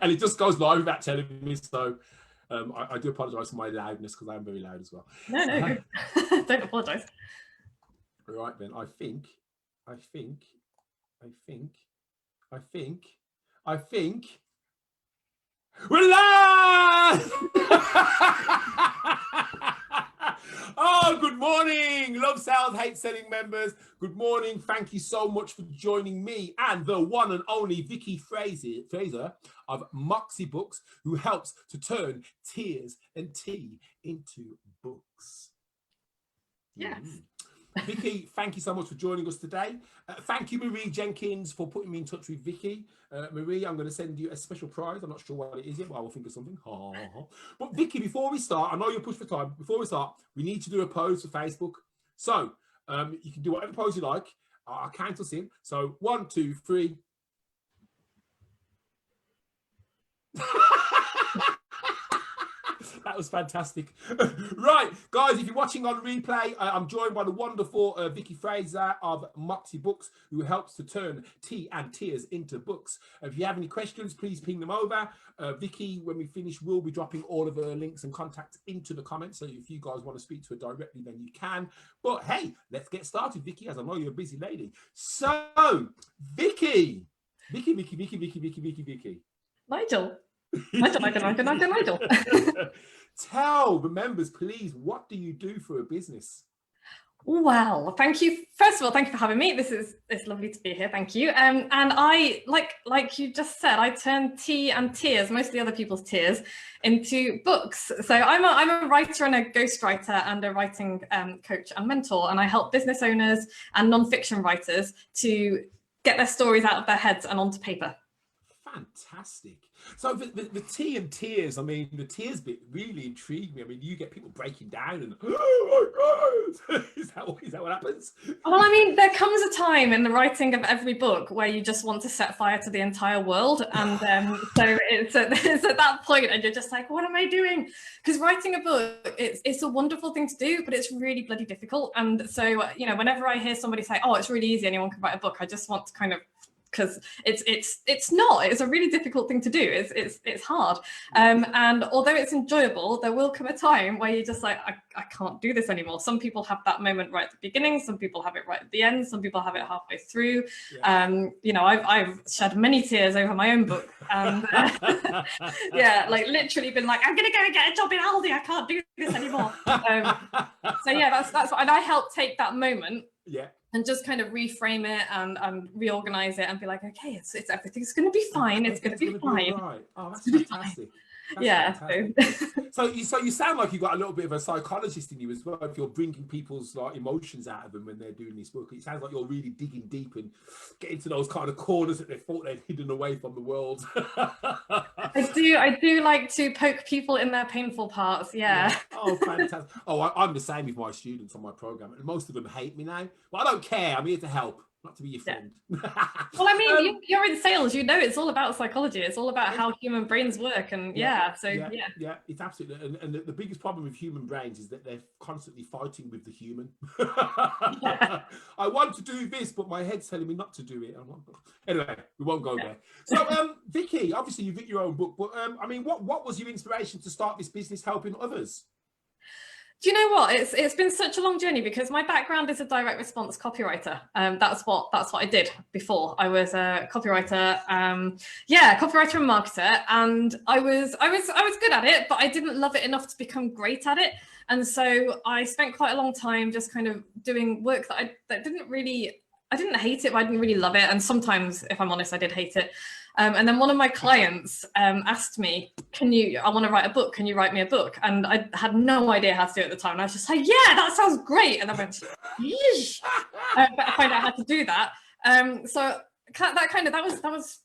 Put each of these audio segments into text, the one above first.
and it just goes live without telling me. So I do apologise for my loudness because I am very loud as well. No, don't apologise. Right then, I think we're live! Oh, good morning, Love Sales, Hate Selling members. Good morning. Thank you so much for joining me and the one and only Vicky Fraser of Moxie Books, who helps to turn tears and tea into books. Yes. Vicky, thank you so much for joining us today. Thank you, Marie Jenkins, for putting me in touch with Vicky. Marie, I'm going to send you a special prize. I'm not sure what it is yet, but I will think of something. But Vicky, before we start, I know you're pushed for time. Before we start, we need to do a pose for Facebook. So you can do whatever pose you like. I'll count us in. So 1, 2, 3. That was fantastic. Right, guys, if you're watching on replay, I'm joined by the wonderful Vicky Fraser of Moxie Books, who helps to turn tea and tears into books. If you have any questions, please ping them over. Vicky, when we finish, will be dropping all of her links and contacts into the comments. So if you guys want to speak to her directly, then you can. But hey, let's get started, Vicky, as I know you're a busy lady. So, Vicky. Nigel. Tell the members, please, what do you do for a business? Well, thank you. First of all, thank you for having me. It's lovely to be here. Thank you. And I, like you just said, I turn tea and tears, mostly other people's tears, into books. So I'm a writer and a ghostwriter and a writing coach and mentor, and I help business owners and non-fiction writers to get their stories out of their heads and onto paper. Fantastic. So the tea and tears, I mean, the tears bit really intrigued me. I mean, you get people breaking down and, oh my God, is that what happens? Well, I mean, there comes a time in the writing of every book where you just want to set fire to the entire world. And so it's at that point and you're just like, what am I doing? Because writing a book, it's a wonderful thing to do, but it's really bloody difficult. And so, you know, whenever I hear somebody say, oh, it's really easy, anyone can write a book, I just want to kind of, because it's a really difficult thing to do. It's hard, and although it's enjoyable, there will come a time where you're just like, I can't do this anymore. Some people have that moment right at the beginning, some people have it right at the end, some people have it halfway through. You know, I've shed many tears over my own book, and yeah, like literally been like, I'm gonna go and get a job in Aldi, I can't do this anymore. So yeah, that's what, and I help take that moment, and just kind of reframe it and reorganize it and be like, okay, it's everything's going to be fine. It's going to be fine. Right. Oh, that's fantastic. That's fantastic. So you sound like you've got a little bit of a psychologist in you as well. If you're bringing people's like emotions out of them when they're doing this book, it sounds like you're really digging deep and getting to those kind of corners that they thought they'd hidden away from the world. I do like to poke people in their painful parts. Yeah. Oh, fantastic. Oh, I'm the same with my students on my program, and most of them hate me now. But I don't care. I'm here to help, not to be your friend. Well, I mean, you're in sales, you know, it's all about psychology. It's all about how human brains work. And yeah, it's absolutely. And the biggest problem with human brains is that they're constantly fighting with the human. I want to do this, but my head's telling me not to do it. Anyway, we won't go there. So, Vicky, obviously you've written your own book, but I mean, what was your inspiration to start this business helping others? Do you know what? It's been such a long journey because my background is a direct response copywriter. That's what I did before. I was a copywriter, copywriter and marketer, and I was good at it, but I didn't love it enough to become great at it. And so I spent quite a long time just kind of doing work that I didn't hate it, but I didn't really love it. And sometimes, if I'm honest, I did hate it. And then one of my clients asked me, I want to write a book. Can you write me a book? And I had no idea how to do it at the time. And I was just like, yeah, that sounds great. And I went, yeesh. But I found out how to do that. So that was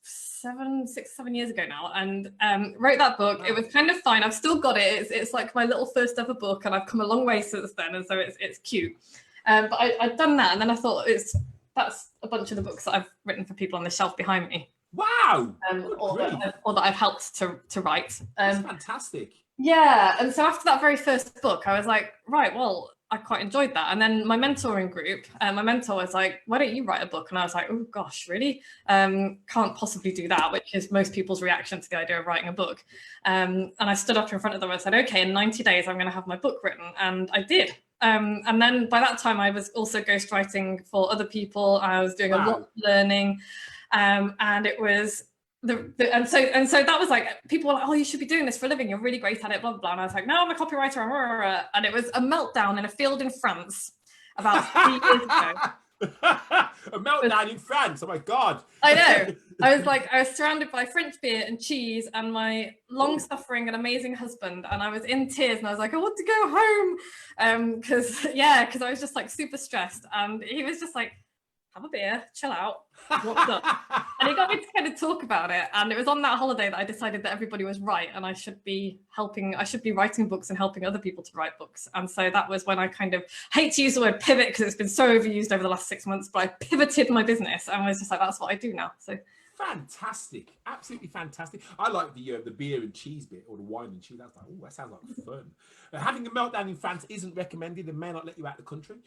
6-7 years ago now, and wrote that book. It was kind of fine. I've still got it. It's like my little first ever book, and I've come a long way since then. And so it's cute. But I'd done that, and then I thought that's a bunch of the books that I've written for people on the shelf behind me. Wow! Or that I've helped to write. That's fantastic. Yeah, and so after that very first book, I was like, right, well, I quite enjoyed that. And then my mentoring group, my mentor was like, why don't you write a book? And I was like, oh gosh, really? Can't possibly do that, which is most people's reaction to the idea of writing a book. And I stood up in front of them and said, okay, in 90 days, I'm going to have my book written. And I did. And then by that time, I was also ghostwriting for other people. I was doing a lot of learning. And it was and so that was like, people were like, oh, you should be doing this for a living, you're really great at it, blah blah blah. And I was like, no, I'm a copywriter. And it was a meltdown in a field in France about 3 years ago. A meltdown in France, oh my god. I know. I was surrounded by French beer and cheese and my long-suffering and amazing husband, and I was in tears, and I was like, I want to go home, because I was just like super stressed, and he was just like, have a beer, chill out, what's up? And he got me to kind of talk about it. And it was on that holiday that I decided that everybody was right, and I should be writing books and helping other people to write books. And so that was when I kind of, hate to use the word pivot because it's been so overused over the last 6 months, but I pivoted my business and was just like, that's what I do now. So fantastic, absolutely fantastic. I like the beer and cheese bit, or the wine and cheese. I was like, oh, that sounds like fun. Having a meltdown in France isn't recommended and may not let you out of the country.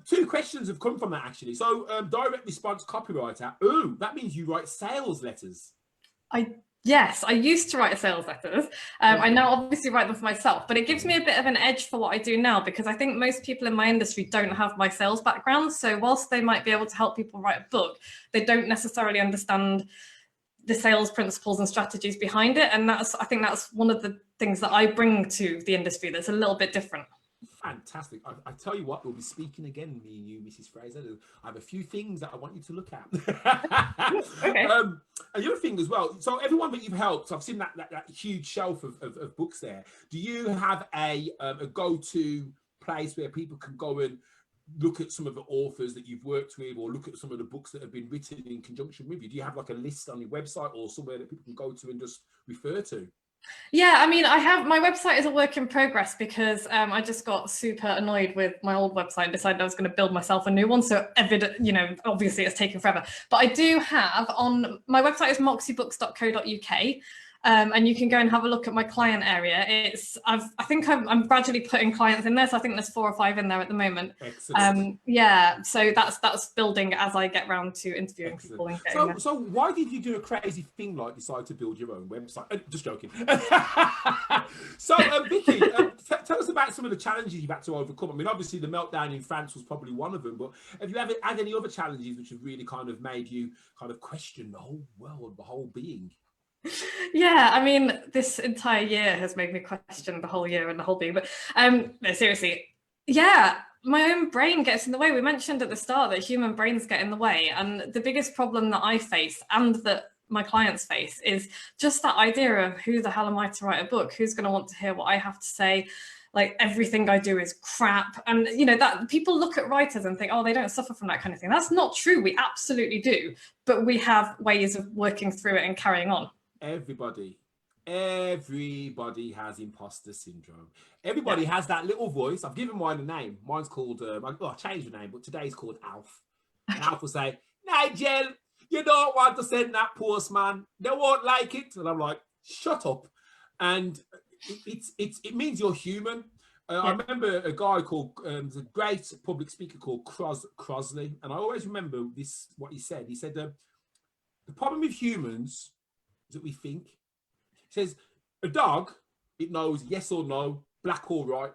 2 questions have come from that, actually. So direct response copywriter. Ooh, that means you write sales letters. Yes, I used to write sales letters. I now obviously write them for myself, but it gives me a bit of an edge for what I do now, because I think most people in my industry don't have my sales background. So whilst they might be able to help people write a book, they don't necessarily understand the sales principles and strategies behind it. And I think that's one of the things that I bring to the industry that's a little bit different. Fantastic. I tell you what, we'll be speaking again, me and you, Mrs. Fraser. I have a few things that I want you to look at. Okay. And the other thing as well, so everyone that you've helped, I've seen that huge shelf of books there. Do you have a go-to place where people can go and look at some of the authors that you've worked with, or look at some of the books that have been written in conjunction with you? Do you have like a list on your website or somewhere that people can go to and just refer to? Yeah, I mean, my website is a work in progress because I just got super annoyed with my old website and decided I was going to build myself a new one. So obviously it's taken forever. But I do have on my website is moxiebooks.co.uk. And you can go and have a look at my client area. I think I'm gradually putting clients in there. So I think there's 4 or 5 in there at the moment. Excellent. So that's building as I get round to interviewing people. And so why did you do a crazy thing like decide to build your own website? Just joking. So Vicky, tell us about some of the challenges you've had to overcome. I mean, obviously the meltdown in France was probably one of them, but have you ever had any other challenges which have really kind of made you kind of question the whole world, the whole being? Yeah, I mean, this entire year has made me question the whole year and the whole being. But no, seriously, yeah, my own brain gets in the way. We mentioned at the start that human brains get in the way. And the biggest problem that I face and that my clients face is just that idea of who the hell am I to write a book? Who's going to want to hear what I have to say? Like, everything I do is crap. And, that people look at writers and think, oh, they don't suffer from that kind of thing. That's not true. We absolutely do. But we have ways of working through it and carrying on. Everybody has imposter syndrome. Everybody has that little voice. I've given mine a name. Mine's called, I changed the name, but today's called Alf. And Alf will say, Nigel, you don't want to send that postman. They won't like it. And I'm like, shut up. And it means you're human. I remember a guy called, a great public speaker called Crosley. And I always remember what he said. He said, the problem with humans that we think. It says a dog, it knows yes or no, black or white,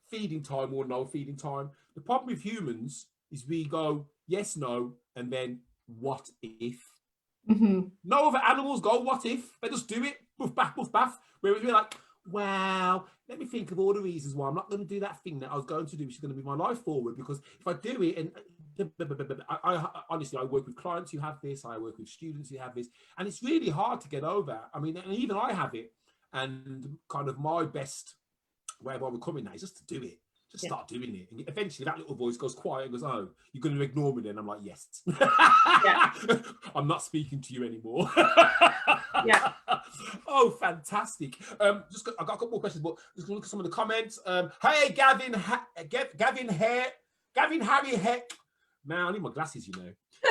feeding time or no feeding time. The problem with humans is we go yes, no, and then what if? Mm-hmm. No other animals go what if. They just do it, boof bath. Whereas we're like, wow, let me think of all the reasons why I'm not going to do that thing that I was going to do, which is going to be my life forward. Because if I do it, and honestly, I work with clients who have this, I work with students who have this, and it's really hard to get over. I mean, and even I have it, and kind of my best way of overcoming that is just to do it. Just start doing it. And eventually that little voice goes quiet and goes, oh, you're going to ignore me then? I'm like, yes. I'm not speaking to you anymore. Yeah. Oh, fantastic. I got a couple more questions, but just look at some of the comments. Hey, Gavin Harry Heck. Man, I need my glasses,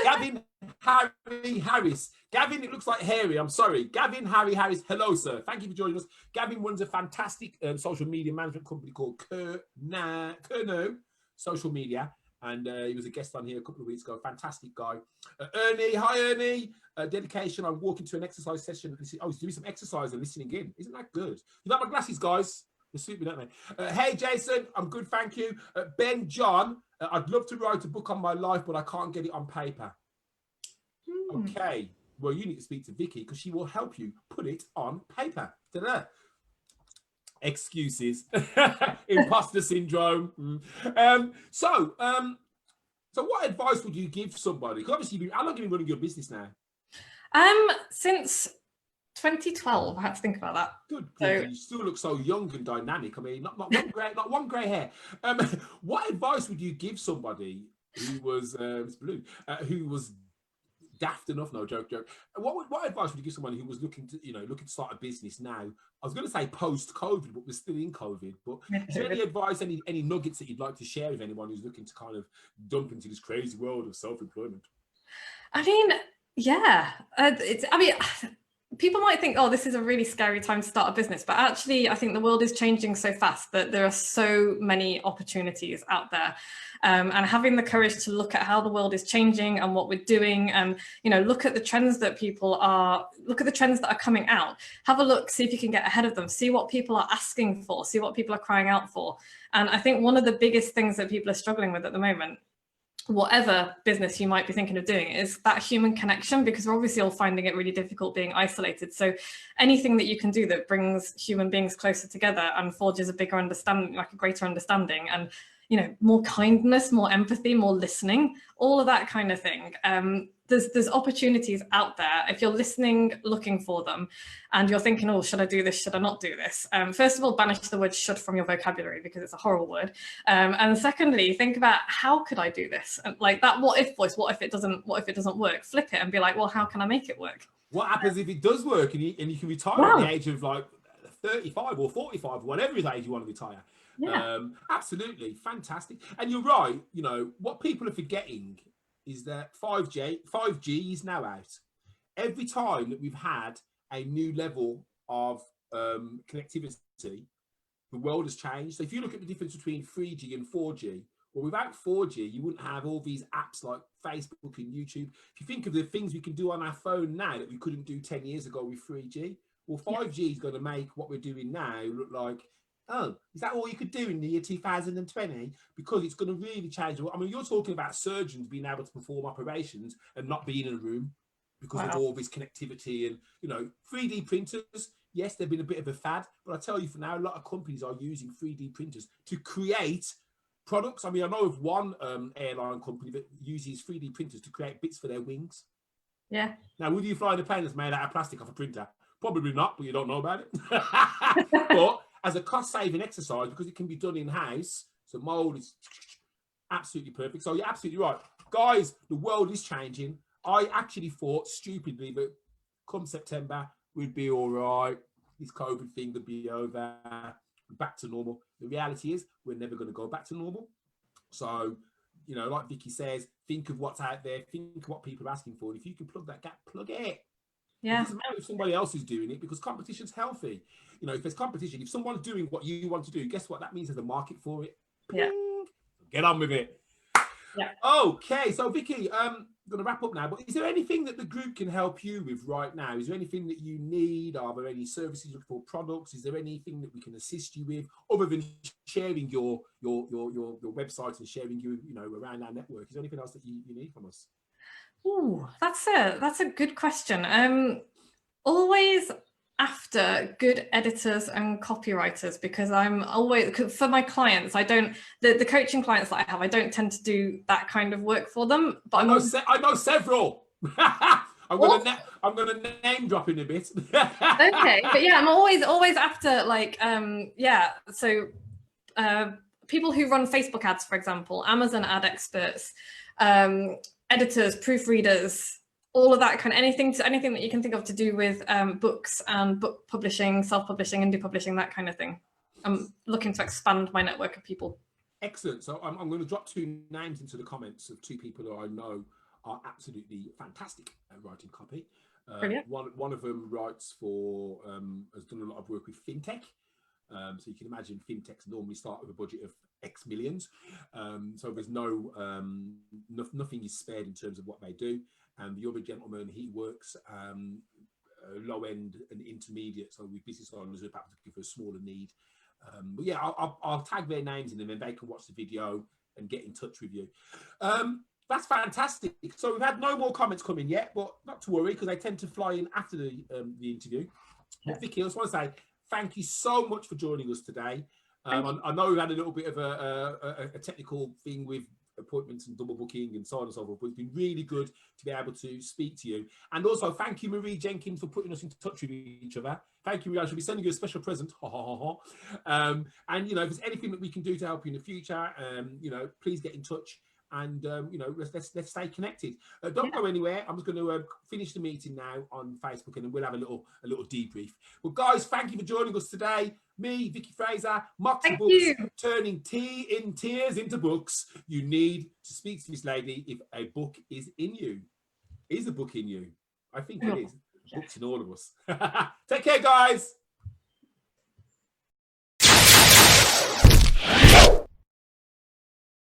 Gavin Harry Harris. Gavin, it looks like Harry. I'm sorry. Gavin Harry Harris. Hello, sir. Thank you for joining us. Gavin runs a fantastic social media management company called Kerno Social Media. And he was a guest on here a couple of weeks ago. Fantastic guy. Ernie, hi Ernie. Dedication. I'm walking to an exercise session. Oh, he's doing some exercise and listening in. Isn't that good? You like my glasses, guys? They suit me, don't they? Hey, Jason. I'm good, thank you. Ben John. I'd love to write a book on my life, but I can't get it on paper. Okay. Well, you need to speak to Vicky because she will help you put it on paper. Ta-da. Excuses. Imposter syndrome. So what advice would you give somebody? Because obviously, how long have you been running your business now? Since 2012. I had to think about that. Good. So, you still look so young and dynamic. I mean, not one grey hair. What advice would you give somebody who was it's blue, who was daft enough? No, joke. What advice would you give someone who was looking to start a business now? I was going to say post-COVID, but we're still in COVID. But is there any advice, any nuggets that you'd like to share with anyone who's looking to kind of dump into this crazy world of self-employment? I mean, yeah, people might think, oh, this is a really scary time to start a business, but actually I think the world is changing so fast that there are so many opportunities out there. And having the courage to look at how the world is changing and what we're doing, and look at the trends that are coming out. Have a look, see if you can get ahead of them, see what people are asking for, see what people are crying out for. And I think one of the biggest things that people are struggling with at the moment, whatever business you might be thinking of doing, is that human connection, because we're obviously all finding it really difficult being isolated. So anything that you can do that brings human beings closer together and forges a bigger understanding, like a greater understanding, and more kindness, more empathy, more listening, all of that kind of thing. There's opportunities out there. If you're listening, looking for them, and you're thinking, oh, should I do this? Should I not do this? First of all, banish the word should from your vocabulary because it's a horrible word. And secondly, think about, how could I do this? And like that what if voice, what if it doesn't work? Flip it and be like, well, how can I make it work? What happens if it does work and you can retire at the age of like 35 or 45, whatever age you want to retire? Yeah. Absolutely fantastic. And you're right, what people are forgetting is that 5G is now out. Every time that we've had a new level of connectivity, the world has changed. So if you look at the difference between 3G and 4G, well, without 4G, you wouldn't have all these apps like Facebook and YouTube. If you think of the things we can do on our phone now that we couldn't do 10 years ago with 3G, well, 5G is going to make what we're doing now look like, oh, is that all you could do in the year 2020? Because it's going to really change. I mean, you're talking about surgeons being able to perform operations and not being in a room because of all this connectivity and, 3D printers. Yes, they've been a bit of a fad, but I tell you for now, a lot of companies are using 3D printers to create products. I mean, I know of one airline company that uses 3D printers to create bits for their wings. Yeah. Now, would you fly in a plane that's made out of plastic off a printer? Probably not, but you don't know about it. But as a cost-saving exercise, because it can be done in-house, so mold is absolutely perfect. So you're absolutely right. Guys, the world is changing. I actually thought, stupidly, that come September, we'd be all right. This COVID thing would be over, back to normal. The reality is we're never going to go back to normal. So, like Vicky says, think of what's out there, think of what people are asking for. And if you can plug that gap, plug it. Yeah. It doesn't matter if somebody else is doing it, because competition's healthy. If there's competition, if someone's doing what you want to do, guess what? That means there's a market for it. Yeah. Get on with it. Yeah. Okay, so Vicky, I'm going to wrap up now, but is there anything that the group can help you with right now? Is there anything that you need? Are there any services or products? Is there anything that we can assist you with other than sharing your website and sharing you around our network? Is there anything else that you need from us? Oh, that's a good question. Always after good editors and copywriters, because I'm always, for my clients, the coaching clients that I have, I don't tend to do that kind of work for them. But I know several. I'm gonna name drop in a bit. Okay, but yeah, I'm always after So people who run Facebook ads, for example, Amazon ad experts, editors, proofreaders, all of that kind of anything that you can think of to do with books and book publishing, self-publishing, indie publishing, that kind of thing. I'm looking to expand my network of people. Excellent. So I'm going to drop 2 names into the comments of 2 people who I know are absolutely fantastic at writing copy. Brilliant. One of them writes for, has done a lot of work with fintech. So you can imagine fintechs normally start with a budget of X millions. So there's nothing is spared in terms of what they do. And the other gentleman, he works low end and intermediate, so with business owners who are perhaps looking for a smaller need. But yeah, I'll tag their names in them and they can watch the video and get in touch with you. That's fantastic. So we've had no more comments coming yet, but not to worry because they tend to fly in after the interview. But Vicky, I just want to say thank you so much for joining us today. I know we've had a little bit of a technical thing with appointments and double booking and so on and so forth, but it's been really good to be able to speak to you. And also thank you, Marie Jenkins, for putting us in touch with each other. Thank you, Marie. I shall be sending you a special present. And you know, if there's anything that we can do to help you in the future, you know, please get in touch. And you know, let's stay connected. Don't go anywhere. I'm just going to finish the meeting now on Facebook, and then we'll have a little debrief. Well, guys, thank you for joining us today. Me, Vicky Fraser, Moxie Books, turning tea in tears into books. You need to speak to this lady if a book is in you. Is a book in you? I think it is. Books in all of us. Take care, guys.